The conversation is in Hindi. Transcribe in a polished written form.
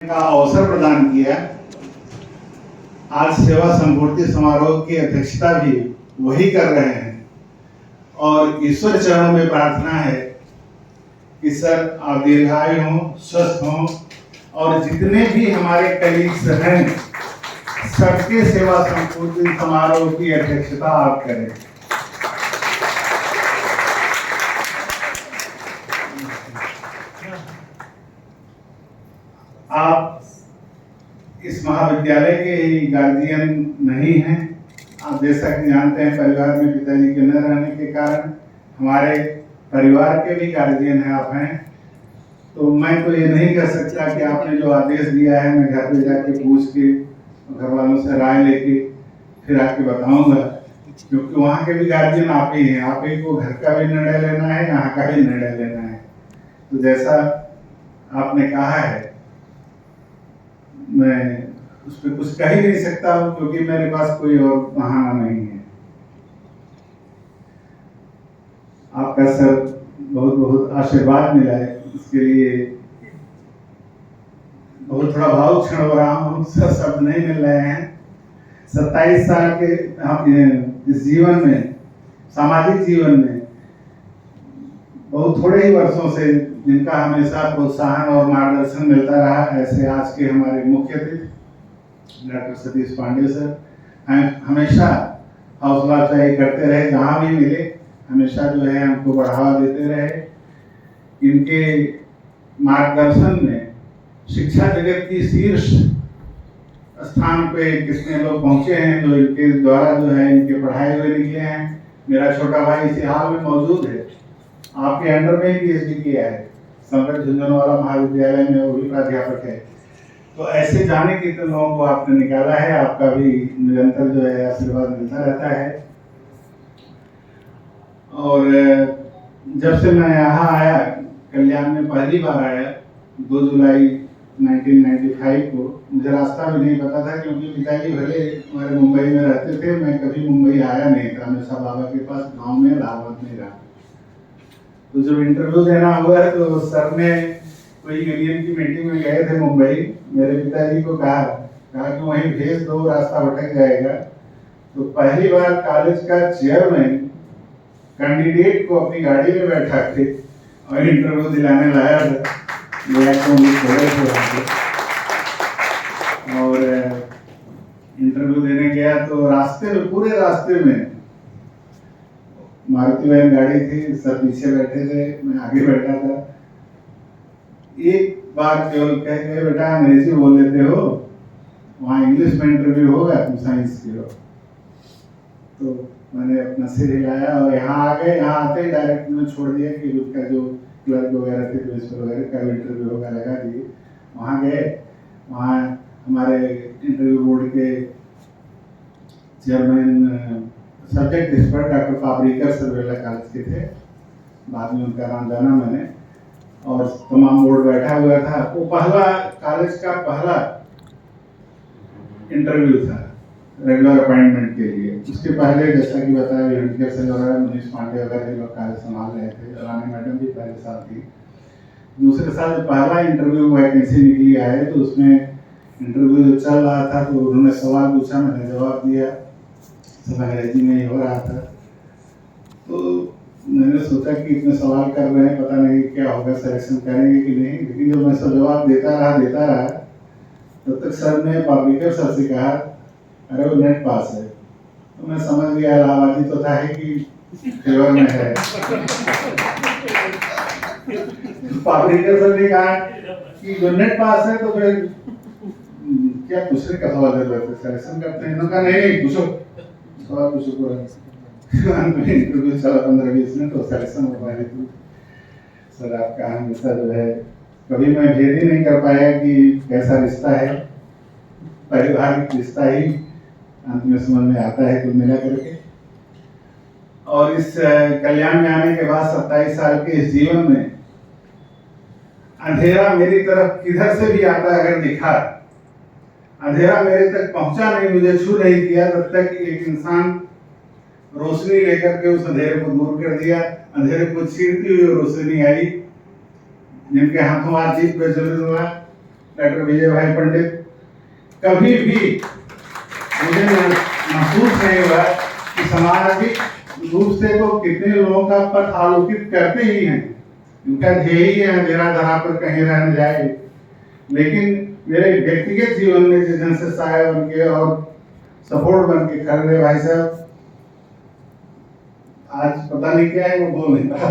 का अवसर प्रदान किया। आज सेवा संपूर्ति समारोह की अध्यक्षता भी वही कर रहे हैं और ईश्वर चरणों में प्रार्थना है कि सर आप दीर्घायु हों, स्वस्थ हों और जितने भी हमारे कलीग्स हैं सबके सेवा संपूर्ति समारोह की अध्यक्षता आप करें। आप इस महाविद्यालय के ही गार्जियन नहीं हैं। आप जैसा कि जानते हैं परिवार में पिताजी के न रहने के कारण हमारे परिवार के भी गार्जियन हैं आप हैं। तो मैं तो ये नहीं कह सकता कि आपने जो आदेश दिया है मैं घर पे जाके पूछ के घर वालों से राय लेके फिर आके बताऊंगा, क्योंकि वहाँ के भी गार्जियन आप ही हैं। आप ही को घर का भी निर्णय लेना है, यहाँ का भी निर्णय लेना है। तो जैसा आपने कहा है मैं उस पर कुछ कह ही नहीं सकता हूँ, क्योंकि मेरे पास कोई और बहाना नहीं है। आपका सर बहुत बहुत आशीर्वाद मिला है, इसके लिए बहुत थोड़ा भावुक क्षण हो रहा हूँ, शब्द नहीं मिल रहे हैं। 27 साल के इस जीवन में, सामाजिक जीवन में बहुत थोड़े ही वर्षों से जिनका हमेशा प्रोत्साहन और मार्गदर्शन मिलता रहा, ऐसे आज के हमारे मुख्य अतिथि डॉक्टर सतीश पांडे सर हमेशा हौसला अफजाई करते रहे, जहाँ भी मिले हमेशा जो है हमको बढ़ावा देते रहे। इनके मार्गदर्शन में शिक्षा जगत की शीर्ष स्थान पे कितने लोग पहुंचे हैं जो इनके द्वारा जो है इनके पढ़ाए हुए निकले हैं। मेरा छोटा भाई इसी हाल में मौजूद है, आपके अंडर में पीएचडी किया है, संकट झुंझुनवाला महाविद्यालय में वो भी प्राध्यापक है। तो ऐसे जाने कितने लोगों को आपने निकाला है, आपका भी निरंतर जो है आशीर्वाद मिलता रहता है। और जब से मैं यहाँ आया, कल्याण में पहली बार आया 2 जुलाई 1995 को, मुझे रास्ता भी नहीं पता था, क्योंकि पिताजी भले हमारे मुंबई में रहते थे, मैं कभी मुंबई आया नहीं था, हमेशा बाबा के पास गांव में इलाहाबाद में रहा। तो जब इंटरव्यू देना हुआ तो सर ने कोई यूनियन की मीटिंग में गए थे मुंबई, मेरे पिताजी को कहा कि वहीं भेज दो, रास्ता भटक जाएगा। तो पहली बार कॉलेज का चेयरमैन कैंडिडेट को अपनी गाड़ी में बैठा के और इंटरव्यू दिलाने लाया था। और इंटरव्यू देने गया तो रास्ते में, पूरे रास्ते में मारुति वैन गाड़ी थी, सब पीछे बैठे थे, मैं आगे बैठा था। एक बार केवल कह के बेटा अंग्रेजी बोल लेते हो, वहाँ इंग्लिश में इंटरव्यू होगा, तुम साइंस की हो। तो मैंने अपना सिर हिलाया और यहाँ आ गए। यहाँ आते ही डायरेक्ट मैंने छोड़ दिया कि उसका जो क्लर्क वगैरह थे, प्रिंसिपल वगैरह का इंटरव्यू होगा, लगा दिए। वहाँ गए, वहाँ हमारे इंटरव्यू बोर्ड के chairman subject expert doctor Paparikar sir Birla college के थे, बाद में उनका नाम जाना मैंने, और तमाम बोर्ड बैठा हुआ था। वो पहला कॉलेज का पहला इंटरव्यू था रेगुलर अपॉइंटमेंट के लिए। उसके पहले जैसा कि बताया भिंडकर सर वगैरह, मनीष पांडे वगैरह लोग कॉलेज संभाल रहे थे, रानी मैडम भी पहले साल थी। दूसरे साल जब पहला इंटरव्यू वैकेंसी निकली आए तो उसमें इंटरव्यू जो चल रहा था तो उन्होंने सवाल पूछा, मैंने जवाब दिया, सब अंग्रेजी में ही हो रहा था। तो मैंने सोचा कि इतने सवाल कर रहे हैं, पता नहीं क्या होगा, सिलेक्शन करेंगे कि नहीं। लेकिन जब मैं सब जवाब देता रहा तब तक सर ने पापरीकर सर से कहा अरे वो नेट पास है। तो मैं समझ गया इलाहाबादी तो था ही कि फेवर में है। पापरीकर सर ने कहा कि जो नेट पास है तो फिर क्या पूछने का सवाल जरूरत है, सिलेक्शन करते हैं। इन्होंने कहा नहीं पूछो, सवाल पूछो पूरा। इंटरव्यू चला 15-20 मिनट तो सिलेक्शन हो पाया। सर आपका हमेशा जो है कभी मैं भेद ही नहीं कर पाया कि कैसा रिश्ता है, पारिवारिक रिश्ता ही अंत में समझ में आता है कुल मिला करके। और इस कल्याण में आने के बाद 27 साल के इस जीवन में अंधेरा मेरी तरफ किधर से भी आता अगर दिखा, अंधेरा मेरे तक पहुंचा नहीं, मुझे छू नहीं किया, तब तक एक इंसान रोशनी लेकर के उस अंधेरे को दूर कर दिया। अंधेरे को चीरती हुई रोशनी आई, जिनके हाथों आज जीत पे जरूर हुआ। डॉक्टर विजय भाई पंडित, कभी भी मुझे महसूस नहीं हुआ कि सामाजिक रूप से तो कितने लोगों का पथ आलोकित करते ही हैं, उनका ध्येय ही है मेरा धरा पर कहीं रहने जाए, लेकिन मेरे व्यक्तिगत जीवन में जिस ढंग से सहाय बन के और सपोर्ट बन के कर रहे भाई साहब, आज पता नहीं क्या है वो बोल नहीं रहा।